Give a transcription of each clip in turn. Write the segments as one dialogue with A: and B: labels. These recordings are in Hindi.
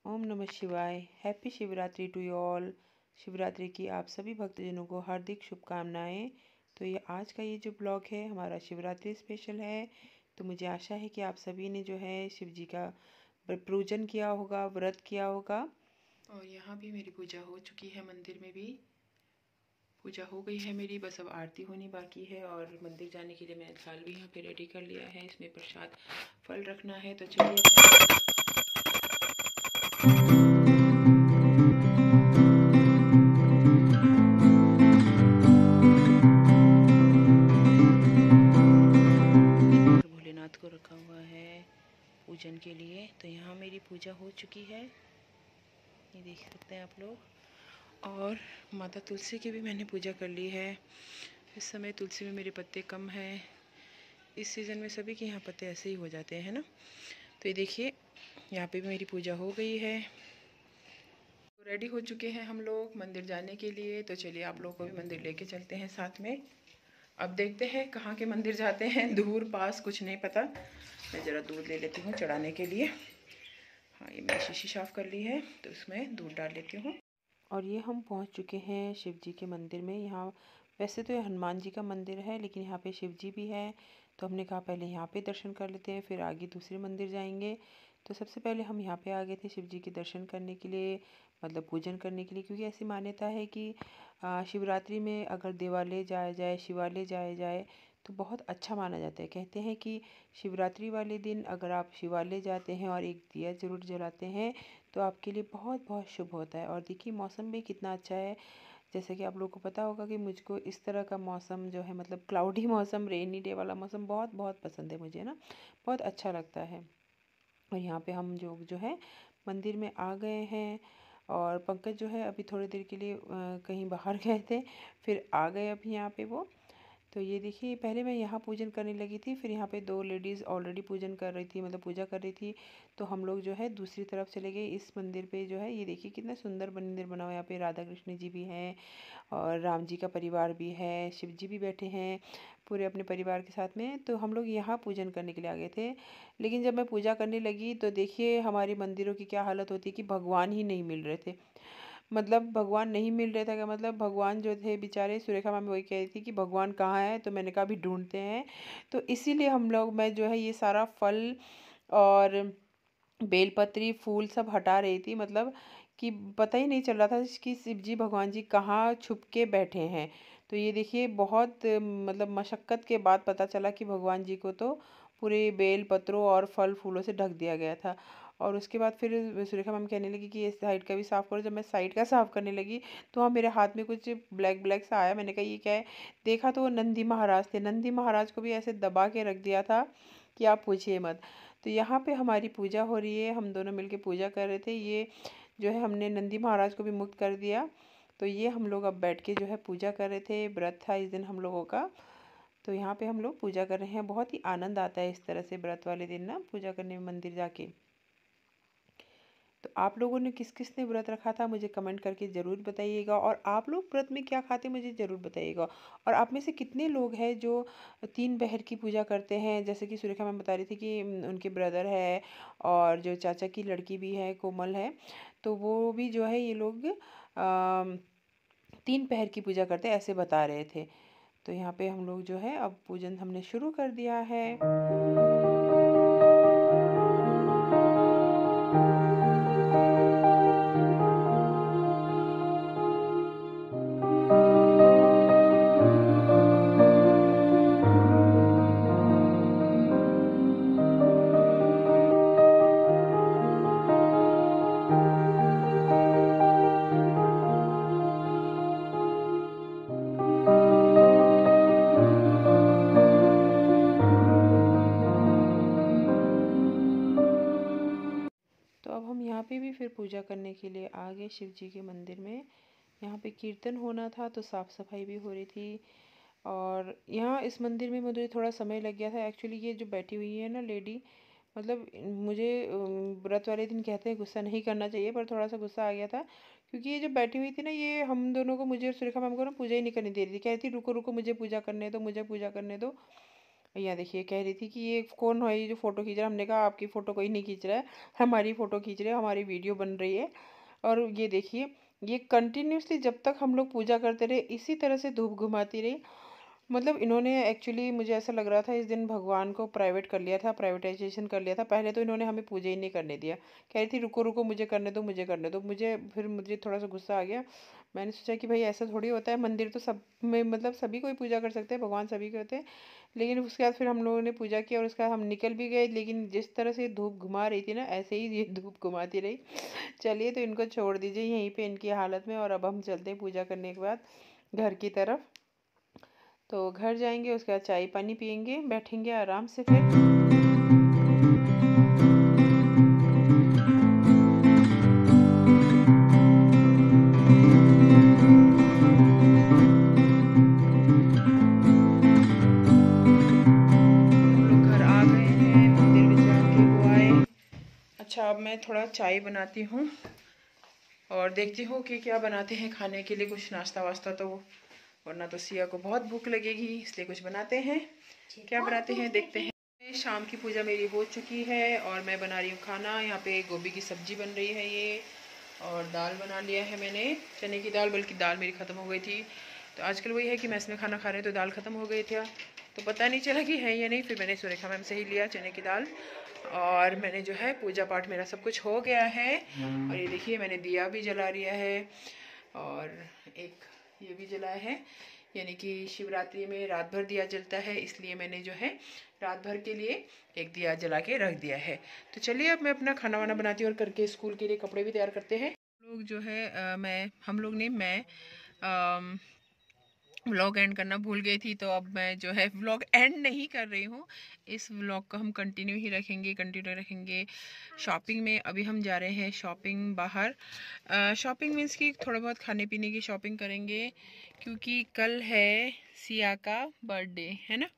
A: ओम नमः शिवाय। Happy Shivratri to you all. Shivratri की आप सभी भक्तजनों को हार्दिक शुभकामनाएं। तो ये आज का ये जो ब्लॉग है हमारा शिवरात्रि स्पेशल है। तो मुझे आशा है कि आप सभी ने जो है शिव जी का पूजन किया होगा, व्रत किया होगा। और यहाँ भी मेरी पूजा हो चुकी है, मंदिर में भी पूजा हो गई है मेरी, बस अब आरती होनी बाकी है। और मंदिर जाने के लिए मैंने थाल भी यहाँ पे रेडी कर लिया है, इसमें प्रसाद फल रखना है। तो चलिए भोलेनाथ को रखा हुआ है पूजन के लिए। तो यहाँ मेरी पूजा हो चुकी है, ये देख सकते हैं आप लोग। और माता तुलसी की भी मैंने पूजा कर ली है। इस समय तुलसी में मेरे पत्ते कम हैं, इस सीज़न में सभी के यहाँ पत्ते ऐसे ही हो जाते हैं ना। तो ये देखिए यहाँ पे भी मेरी पूजा हो गई है। तो रेडी हो चुके हैं हम लोग मंदिर जाने के लिए। तो चलिए आप लोग को भी मंदिर लेके चलते हैं साथ में। अब देखते हैं कहाँ के मंदिर जाते हैं, दूर पास कुछ नहीं पता। मैं ज़रा दूध ले लेती हूँ चढ़ाने के लिए। हाँ, ये मैंने शीशी साफ़ कर ली है तो इसमें दूध डाल लेती हूँ। और ये हम पहुँच चुके हैं शिव जी के मंदिर में। यहाँ वैसे तो ये हनुमान जी का मंदिर है, लेकिन यहाँ पे शिव जी भी है। तो हमने कहा पहले यहाँ पे दर्शन कर लेते हैं, फिर आगे दूसरे मंदिर जाएंगे। तो सबसे पहले हम यहाँ पे आ गए थे शिव जी के दर्शन करने के लिए, मतलब पूजन करने के लिए। क्योंकि ऐसी मान्यता है कि शिवरात्रि में अगर देवालय जाया जाए, शिवालय जाया जाए तो बहुत अच्छा माना जाता है। कहते हैं कि शिवरात्रि वाले दिन अगर आप शिवालय जाते हैं और एक दिया ज़रूर जलाते हैं तो आपके लिए बहुत बहुत शुभ होता है। और देखिए मौसम भी कितना अच्छा है। जैसे कि आप लोगों को पता होगा कि मुझको इस तरह का मौसम जो है, मतलब क्लाउडी मौसम, रेनी डे वाला मौसम बहुत बहुत पसंद है मुझे ना, बहुत अच्छा लगता है। और यहाँ पे हम जो है मंदिर में आ गए हैं। और पंकज जो है अभी थोड़ी देर के लिए कहीं बाहर गए थे, फिर आ गए अभी यहाँ पे वो। तो ये देखिए पहले मैं यहाँ पूजन करने लगी थी, फिर यहाँ पे दो लेडीज़ ऑलरेडी पूजन कर रही थी, मतलब पूजा कर रही थी। तो हम लोग जो है दूसरी तरफ चले गए। इस मंदिर पे जो है ये देखिए कितना सुंदर मंदिर बना हुआ है। यहाँ पे राधा कृष्ण जी भी हैं और राम जी का परिवार भी है, शिव जी भी बैठे हैं पूरे अपने परिवार के साथ में। तो हम लोग यहाँ पूजन करने के लिए आ गए थे। लेकिन जब मैं पूजा करने लगी तो देखिए हमारी मंदिरों की क्या हालत होती है कि भगवान ही नहीं मिल रहे थे। मतलब भगवान नहीं मिल रहे थे क्या, मतलब भगवान जो थे बेचारे, सुरेखा मैम वही कह रही थी कि भगवान कहाँ है। तो मैंने कहा अभी ढूंढते हैं। तो इसीलिए मैं जो है ये सारा फल और बेलपत्री फूल सब हटा रही थी, मतलब कि पता ही नहीं चल रहा था कि शिव जी भगवान जी कहाँ छुप के बैठे हैं। तो ये देखिए बहुत मतलब मशक्क़त के बाद पता चला कि भगवान जी को तो पूरे बेल पत्रों और फल फूलों से ढक दिया गया था। और उसके बाद फिर सुरेखा मैम कहने लगी कि इस साइड का भी साफ़ करो। जब मैं साइड का साफ़ करने लगी तो हाँ मेरे हाथ में कुछ ब्लैक ब्लैक सा आया। मैंने कहा ये क्या है, देखा तो वो नंदी महाराज थे। नंदी महाराज को भी ऐसे दबा के रख दिया था कि आप पूछिए मत। तो यहाँ पे हमारी पूजा हो रही है, हम दोनों मिलके पूजा कर रहे थे। ये जो है हमने नंदी महाराज को भी मुक्त कर दिया। तो ये हम लोग अब बैठ के जो है पूजा कर रहे थे। व्रत था इस दिन हम लोगों का। तो यहाँ पे हम लोग पूजा कर रहे हैं। बहुत ही आनंद आता है इस तरह से व्रत वाले दिन ना पूजा करने में मंदिर जाके। तो आप लोगों ने किस किस ने व्रत रखा था मुझे कमेंट करके ज़रूर बताइएगा। और आप लोग व्रत में क्या खाते मुझे ज़रूर बताइएगा। और आप में से कितने लोग हैं जो 3 पहर की पूजा करते हैं। जैसे कि सुरेखा मैम बता रही थी कि उनके ब्रदर है और जो चाचा की लड़की भी है, कोमल है, तो वो भी जो है ये लोग 3 पहर की पूजा करते हैं ऐसे बता रहे थे। तो यहाँ पे हम लोग जो है अब पूजन हमने शुरू कर दिया है। तो अब हम यहाँ पे भी फिर पूजा करने के लिए आ गए शिव जी के मंदिर में। यहाँ पे कीर्तन होना था तो साफ़ सफाई भी हो रही थी। और यहाँ इस मंदिर में मुझे थोड़ा समय लग गया था। एक्चुअली ये जो बैठी हुई है ना लेडी, मतलब मुझे व्रत वाले दिन कहते हैं गुस्सा नहीं करना चाहिए, पर थोड़ा सा गुस्सा आ गया था। क्योंकि ये जो बैठी हुई थी ना, ये हम दोनों को, मुझे और सुरेखा मैम को ना पूजा ही नहीं करने दे रही थी। कह रही थी रुको रुको मुझे पूजा करने दो, मुझे पूजा करने दो। यहाँ देखिए कह रही थी कि ये कौन है ये जो फ़ोटो खींच रहा है। हमने कहा आपकी फ़ोटो कोई नहीं खींच रहा है, हमारी फ़ोटो खींच रहे हैं, हमारी वीडियो बन रही है। और ये देखिए ये कंटिन्यूसली जब तक हम लोग पूजा करते रहे इसी तरह से धूप घुमाती रही। मतलब इन्होंने एक्चुअली मुझे ऐसा लग रहा था इस दिन भगवान को प्राइवेट कर लिया था, प्राइवेटाइजेशन कर लिया था। पहले तो इन्होंने हमें पूजा ही नहीं करने दिया, कह रही थी रुको रुको मुझे करने दो मुझे करने दो। मुझे थोड़ा सा गुस्सा आ गया। मैंने सोचा कि भाई ऐसा थोड़ी होता है, मंदिर तो सब में मतलब सभी कोई पूजा कर सकते हैं, भगवान सभी के होते हैं। लेकिन उसके बाद फिर हम लोगों ने पूजा किया और उसके बाद हम निकल भी गए। लेकिन जिस तरह से धूप घुमा रही थी ना ऐसे ही ये धूप घुमाती रही। चलिए तो इनको छोड़ दीजिए यहीं पे इनकी हालत में, और अब हम चलते हैं पूजा करने के बाद घर की तरफ। तो घर जाएंगे, उसके बाद चाय पानी पियेंगे, बैठेंगे आराम से फिर। अच्छा अब मैं थोड़ा चाय बनाती हूँ और देखती हूँ कि क्या बनाते हैं खाने के लिए, कुछ नाश्ता वास्ता तो, वरना तो सिया को बहुत भूख लगेगी, इसलिए कुछ बनाते हैं। क्या बनाते हैं देखते हैं। शाम की पूजा मेरी हो चुकी है और मैं बना रही हूँ खाना। यहाँ पे गोभी की सब्जी बन रही है ये, और दाल बना लिया है मैंने, चने की दाल, बल्कि दाल मेरी ख़त्म हो गई थी। तो आजकल वही है कि मैस में खाना खा रहे हैं तो दाल ख़त्म हो गई थी, तो पता नहीं चला कि है या नहीं। फिर मैंने सुरेखा मैम से ही लिया चने की दाल, और मैंने जो है पूजा पाठ मेरा सब कुछ हो गया है। और ये देखिए मैंने दिया भी जला लिया है, और एक ये भी जलाया है, यानी कि शिवरात्रि में रात भर दिया जलता है, इसलिए मैंने जो है रात भर के लिए एक दिया जला के रख दिया है। तो चलिए अब मैं अपना खाना वाना बनाती हूँ और करके स्कूल के लिए कपड़े भी तैयार करते हैं। लोग जो है मैं व्लॉग एंड करना भूल गई थी, तो अब मैं जो है व्लॉग एंड नहीं कर रही हूँ, इस व्लॉग को हम कंटिन्यू रखेंगे। शॉपिंग में अभी हम जा रहे हैं शॉपिंग बाहर। शॉपिंग मीन्स कि थोड़ा बहुत खाने पीने की शॉपिंग करेंगे, क्योंकि कल है सिया का बर्थडे है ना।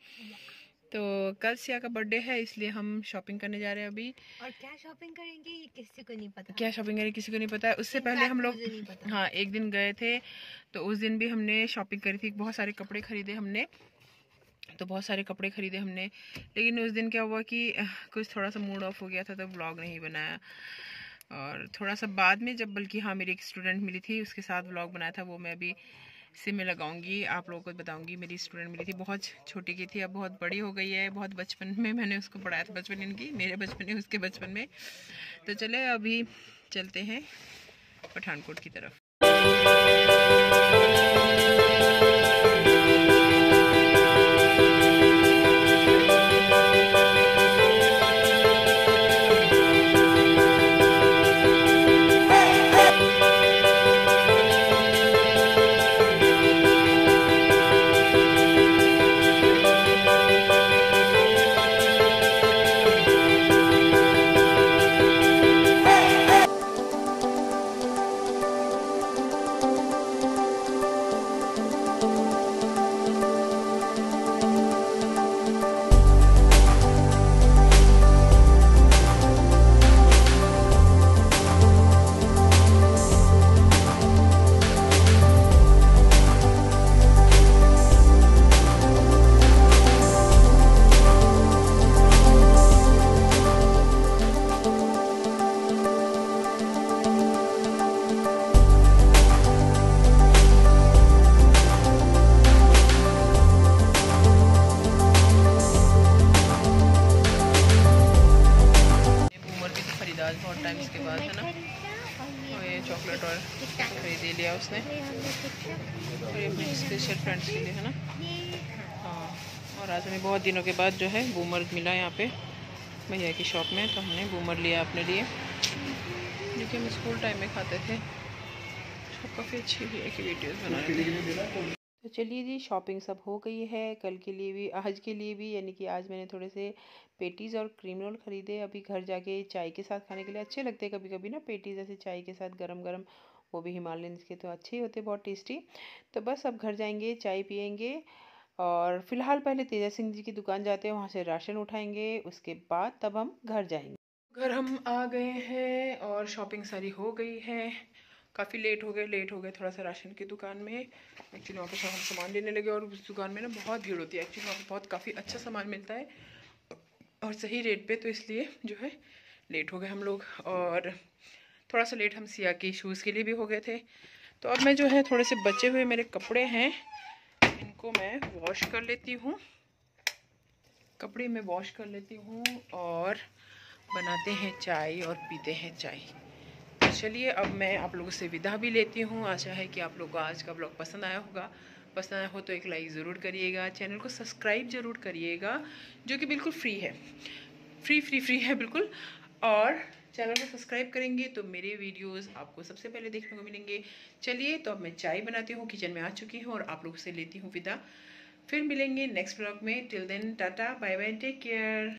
A: तो कल सिया का बर्थडे है, इसलिए हम शॉपिंग करने जा रहे हैं अभी।
B: और क्या शॉपिंग करेंगे ये किसी को नहीं पता,
A: क्या शॉपिंग करेंगे किसी को नहीं पता है। उससे पहले हम लोग हाँ एक दिन गए थे, तो उस दिन भी हमने शॉपिंग करी थी, बहुत सारे कपड़े खरीदे हमने, लेकिन उस दिन क्या हुआ कि कुछ थोड़ा सा मूड ऑफ हो गया था, तो व्लॉग नहीं बनाया। और थोड़ा सा बाद में जब, बल्कि हाँ मेरी एक स्टूडेंट मिली थी उसके साथ व्लॉग बनाया था, वो मैं अभी इसी में लगाऊंगी, आप लोगों को बताऊंगी। मेरी स्टूडेंट मिली थी, बहुत छोटी की थी, अब बहुत बड़ी हो गई है। बहुत बचपन में मैंने उसको पढ़ाया था, बचपन इनकी मेरे बचपन में उसके बचपन में। तो चले अभी चलते हैं पठानकोट की तरफ। बहुत टाइम के बाद है ना, और ये चॉकलेट और खरीद लिया उसने, और ये अपने स्पेशल फ्रेंड्स के लिए है ना। हाँ, और आज हमें बहुत दिनों के बाद जो है बूमर मिला यहाँ पे भैया की शॉप में, तो हमने बूमर लिया अपने लिए, जो कि हम स्कूल टाइम में खाते थे। शॉप काफ़ी अच्छी हुई है कि वीडियोज़ बनाते हैं। तो चलिए जी, शॉपिंग सब हो गई है, कल के लिए भी आज के लिए भी, यानी कि आज मैंने थोड़े से पेटीज़ और क्रीम रोल ख़रीदे। अभी घर जाके चाय के साथ खाने के लिए अच्छे लगते हैं कभी कभी ना पेटीज़, ऐसे चाय के साथ गरम गरम, वो भी हिमालयंस के, तो अच्छे ही होते, बहुत टेस्टी। तो बस अब घर जाएंगे, चाय पियेंगे, और फिलहाल पहले तेजा सिंह जी की दुकान जाते हैं, वहाँ से राशन उठाएंगे, उसके बाद तब हम घर जाएंगे। घर हम आ गए हैं और शॉपिंग सारी हो गई है, काफ़ी लेट हो गए थोड़ा सा राशन की दुकान में। एक्चुअली वहाँ पर हम सामान लेने लगे और उस दुकान में ना बहुत भीड़ होती है। एक्चुअली वहाँ पर बहुत काफ़ी अच्छा सामान मिलता है और सही रेट पे, तो इसलिए जो है लेट हो गए हम लोग। और थोड़ा सा लेट हम सिया के शूज़ के लिए भी हो गए थे। तो अब मैं जो है थोड़े से बचे हुए मेरे कपड़े हैं, इनको मैं वॉश कर लेती हूँ, कपड़े में वॉश कर लेती हूँ और बनाते हैं चाय और पीते हैं चाय। तो चलिए अब मैं आप लोगों से विदा भी लेती हूँ। आशा है कि आप लोगों को आज का ब्लॉग पसंद आया होगा। पसंद आया हो तो एक लाइक ज़रूर करिएगा, चैनल को सब्सक्राइब ज़रूर करिएगा, जो कि बिल्कुल फ्री है, फ्री है बिल्कुल। और चैनल को सब्सक्राइब करेंगे तो मेरे वीडियोस आपको सबसे पहले देखने को मिलेंगे। चलिए तो अब मैं चाय बनाती हूँ, किचन में आ चुकी हूँ और आप लोगों से लेती हूँ विदा। फिर मिलेंगे नेक्स्ट ब्लॉग में। Till then tata bye bye, take care.